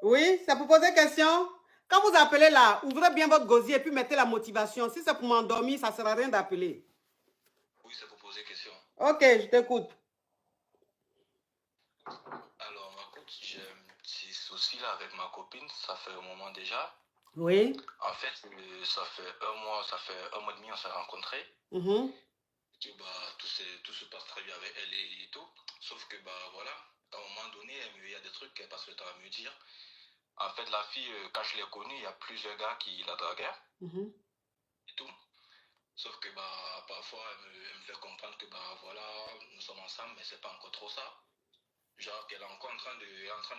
Oui, c'est pour poser question. Quand vous appelez là, ouvrez bien votre gosier et puis mettez la motivation. Si c'est pour m'endormir, ça ne sert à rien d'appeler. Oui, c'est pour poser question. Ok, je t'écoute. Alors, ma coach, j'ai un petit souci là avec ma copine. Ça fait un moment déjà. Oui. En fait, ça fait un mois et demi, on s'est rencontrés. Tout se passe très bien avec elle et tout. Sauf que, voilà, à un moment donné, il y a des trucs qu'elle passe le temps à me dire. En fait, la fille, quand je l'ai connue, il y a plusieurs gars qui la draguaient et tout. Sauf que, parfois, elle me fait comprendre que, voilà, nous sommes ensemble, mais c'est pas encore trop ça. Genre qu'elle est encore en train de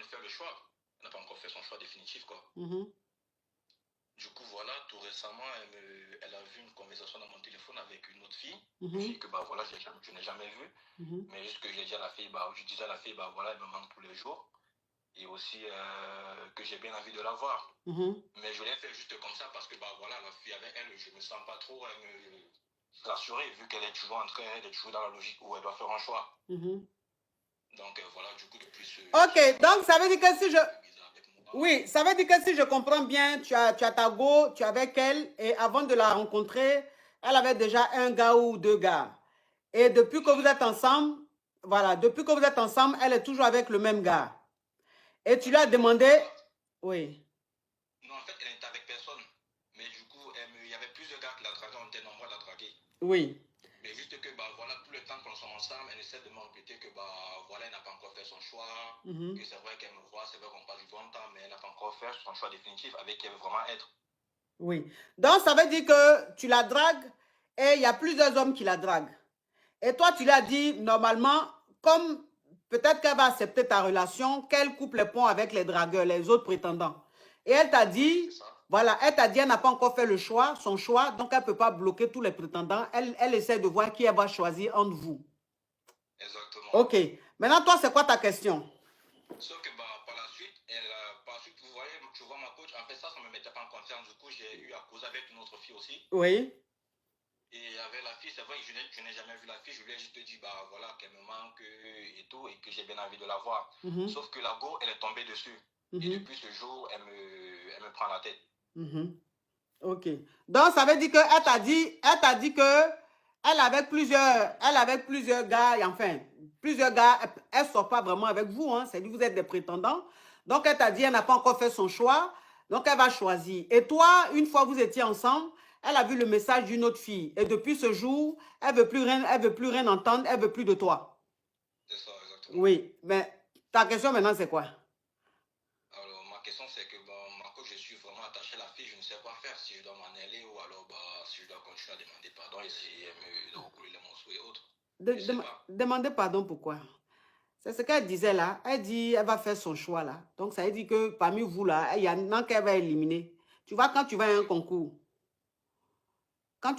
faire le choix. Elle n'a pas encore fait son choix définitif, quoi. Du coup, voilà, tout récemment, elle a vu une conversation dans mon téléphone avec une autre fille, une fille que, voilà, je n'ai jamais vue. Mais juste que j'ai dit à la fille, je disais à la fille, voilà, elle me manque tous les jours. Et aussi que j'ai bien envie de la voir. Mais je l'ai fait juste comme ça parce que, voilà, la fille avec elle, je me sens pas trop rassurée, vu qu'elle est toujours elle est toujours dans la logique où elle doit faire un choix. Donc, voilà, du coup, depuis ce... Ok, donc ça veut dire que si je... Oui, ça veut dire que si je comprends bien, tu as ta go, tu es avec elle, et avant de la rencontrer, elle avait déjà un gars ou deux gars. Et depuis que vous êtes ensemble, voilà, depuis que vous êtes ensemble, elle est toujours avec le même gars. Et tu lui as demandé... Oui. Non, en fait, elle n'était avec personne. Mais du coup, il y avait plusieurs gars qui la draguaient, on était nombreux à la draguer. Oui. Mais juste que, voilà, tout le temps qu'on est ensemble, elle essaie de me répéter que, voilà, elle n'a pas encore fait son choix. Que c'est vrai qu'elle me voit, c'est vrai qu'on passe du bon temps, mais elle n'a pas encore fait son choix définitif avec qui elle veut vraiment être. Oui. Donc, ça veut dire que tu la dragues et il y a plusieurs hommes qui la draguent. Et toi, tu lui as dit, normalement, comme peut-être qu'elle va accepter ta relation, qu'elle coupe les ponts avec les dragueurs, les autres prétendants. Et elle t'a dit, voilà, elle t'a dit, elle n'a pas encore fait le choix, son choix, donc elle ne peut pas bloquer tous les prétendants. Elle essaie de voir qui elle va choisir entre vous. Exactement. Ok. Maintenant, toi, c'est quoi ta question? Sauf que par la suite, vous voyez, tu vois ma coach, en fait, ça ne me mettait pas en confiance. Du coup, j'ai eu à causer avec une autre fille aussi. Oui. Et avec la fille, c'est vrai que je n'ai jamais vu la fille. Je lui ai juste dit, voilà, qu'elle me manque et tout, et que j'ai bien envie de la voir. Sauf que la go, elle est tombée dessus. Et depuis ce jour, elle me prend la tête. Ok. Donc, ça veut dire qu'elle t'a dit que elle avait plusieurs gars, et enfin, plusieurs gars, elle ne sort pas vraiment avec vous, hein, c'est-à-dire que vous êtes des prétendants. Donc, elle t'a dit, elle n'a pas encore fait son choix, donc elle va choisir. Et toi, une fois que vous étiez ensemble, elle a vu le message d'une autre fille. Et depuis ce jour, elle ne veut plus rien entendre, elle ne veut plus de toi. C'est ça, exactement. Oui, mais ta question maintenant, c'est quoi? Alors, ma question, c'est que, je suis vraiment attaché à la fille, je ne sais quoi faire, si je dois m'en aller ou alors, si je dois continuer à demander pardon et essayer de recouler les morceaux et autres. Demandez pardon pourquoi? C'est ce qu'elle disait là. Elle dit elle va faire son choix là. Donc, ça veut dire que parmi vous là, il y en a qu'elle va éliminer. Tu vois, quand tu vas à un concours, quand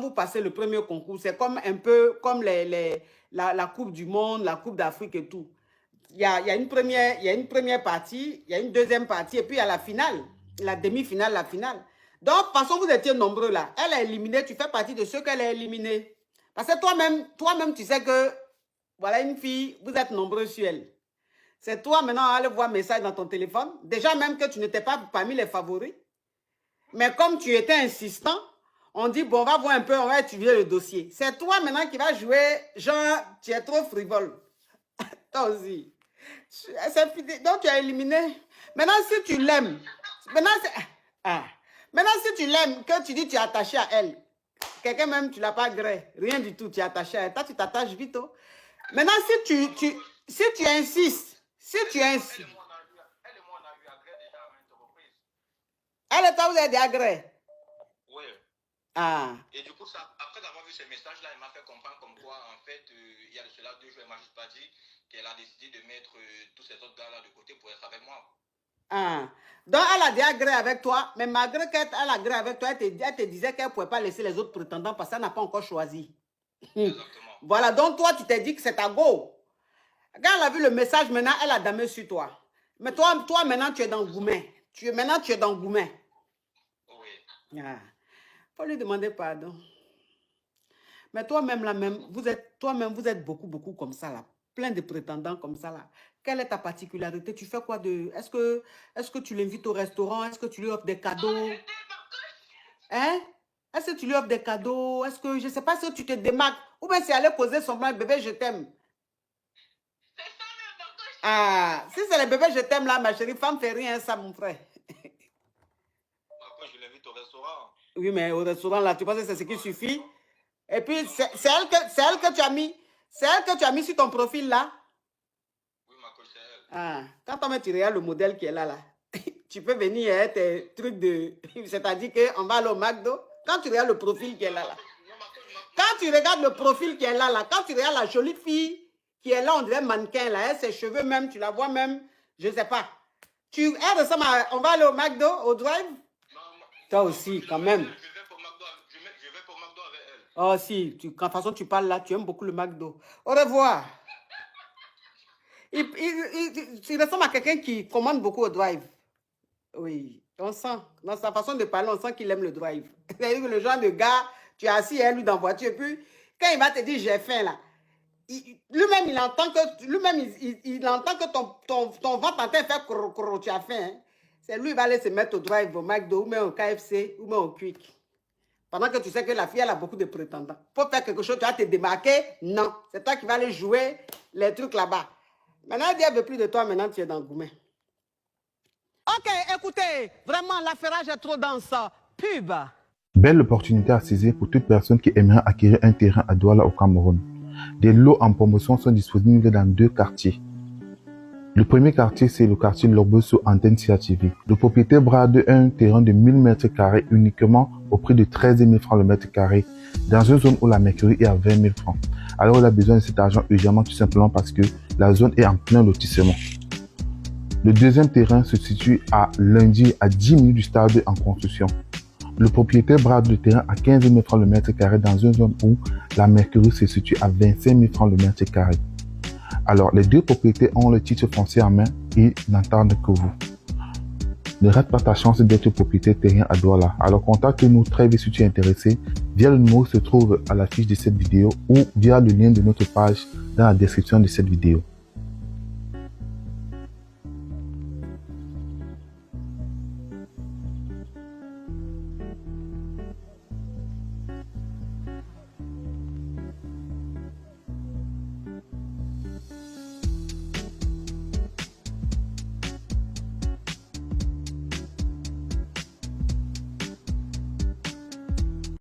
vous passez le premier concours, c'est comme un peu comme la Coupe du Monde, la Coupe d'Afrique et tout. Il y a une première partie, il y a une deuxième partie et puis il y a la finale, la demi-finale, la finale. Donc, parce que vous étiez nombreux là, elle a éliminé, tu fais partie de ceux qu'elle a éliminés. Parce que toi-même, tu sais que, voilà une fille, vous êtes nombreux sur elle. C'est toi maintenant à aller voir un message dans ton téléphone. Déjà même que tu n'étais pas parmi les favoris. Mais comme tu étais insistant, on dit, bon, on va voir un peu, on va étudier le dossier. C'est toi maintenant qui vas jouer, genre, tu es trop frivole. Toi aussi. Donc, tu as éliminé. Maintenant, si tu l'aimes, maintenant, si tu l'aimes, que tu dis tu es attaché à elle, quelqu'un même, tu ne l'as pas gré, rien du tout, tu es attaché à elle. Toi, tu t'attaches vite. Oh. Maintenant, si tu insistes, Elle et moi, on a eu agrès déjà à maintes reprises. Elle et toi, vous avez des agrès? Oui. Et du coup, après avoir vu ces messages-là, elle m'a fait comprendre comme quoi, en fait, il y a de cela 2 jours, elle m'a juste pas dit qu'elle a décidé de mettre tous ces autres gars-là de côté pour être avec moi. Donc, elle a des agrès avec toi, mais malgré qu'elle a agrès avec toi, elle te disait qu'elle ne pouvait pas laisser les autres prétendants parce qu'elle n'a pas encore choisi. Exactement. Voilà, donc toi, tu t'es dit que c'est ta go. Quand elle a vu le message, maintenant, elle a damé sur toi. Mais toi maintenant, tu es dans Goumet. Maintenant, tu es dans Goumet. Oui. Faut lui demander pardon. Mais toi-même, là, vous êtes beaucoup comme ça, là. Plein de prétendants comme ça, là. Quelle est ta particularité? Tu fais quoi de... Est-ce que tu l'invites au restaurant? Est-ce que tu lui offres des cadeaux? Hein? Est-ce que tu lui offres des cadeaux? Est-ce que... Je ne sais pas si tu te démarques. Ou bien c'est aller causer son blanc, bébé, je t'aime. Ah, si c'est le bébé, je t'aime là, ma chérie, femme fait rien, ça, mon frère. Pourquoi je l'invite au restaurant? Oui, mais au restaurant, là, tu penses que c'est ce qui suffit? Et puis, c'est elle que tu as mis. C'est elle que tu as mis sur ton profil, là. Oui, ma coach, c'est elle. Ah, quand tu regardes le modèle qui est là, tu peux venir hein, tes trucs de... C'est-à-dire qu'on va aller au McDo. Quand tu regardes le profil qui est là. Quand tu regardes le profil qui est là, quand tu regardes la jolie fille qui est là, on dirait mannequin, là, ses cheveux même, tu la vois même, je ne sais pas. Elle ressemble à... On va aller au McDo, au drive? Toi aussi, quand même. Je vais pour McDo avec elle. Oh si, de toute façon tu parles là, tu aimes beaucoup le McDo. Au revoir. Il ressemble à quelqu'un qui commande beaucoup au drive. Oui, on sent. Dans sa façon de parler, on sent qu'il aime le drive. C'est-à-dire le genre de gars, tu es assis lui dans la voiture, et puis quand il va te dire j'ai faim là, lui-même il entend que ton ventre en train de faire crrr, tu as faim. Hein? C'est lui qui va aller se mettre au drive, au McDo, ou même au KFC, ou même au Quick. Pendant que tu sais que la fille, elle a beaucoup de prétendants. Pour faire quelque chose, tu vas te démarquer? Non. C'est toi qui vas aller jouer les trucs là-bas. Maintenant, elle dit, elle ne veut plus de toi, maintenant tu es dans Goumen. Ok, écoutez, vraiment, l'affairage est trop dense. Pub. Belle opportunité à saisir pour toute personne qui aimerait acquérir un terrain à Douala au Cameroun. Des lots en promotion sont disponibles dans 2 quartiers. Le premier quartier, c'est le quartier Lorbosso Antenne TV. Le propriétaire brade un terrain de 1000 m² uniquement au prix de 13 000 francs le mètre carré, dans une zone où la mercury est à 20 000 francs. Alors il a besoin de cet argent urgemment, tout simplement parce que la zone est en plein lotissement. Le deuxième terrain se situe à Lundi, à 10 minutes du stade en construction. Le propriétaire brade le terrain à 15 000 francs le mètre carré dans une zone où la mercury se situe à 25 000 francs le mètre carré. Alors, les 2 propriétaires ont le titre foncier en main et n'entendent que vous. Ne rate pas ta chance d'être propriétaire terrain à Douala. Alors, contacte-nous très vite si tu es intéressé via le numéro qui se trouve à la fiche de cette vidéo ou via le lien de notre page dans la description de cette vidéo.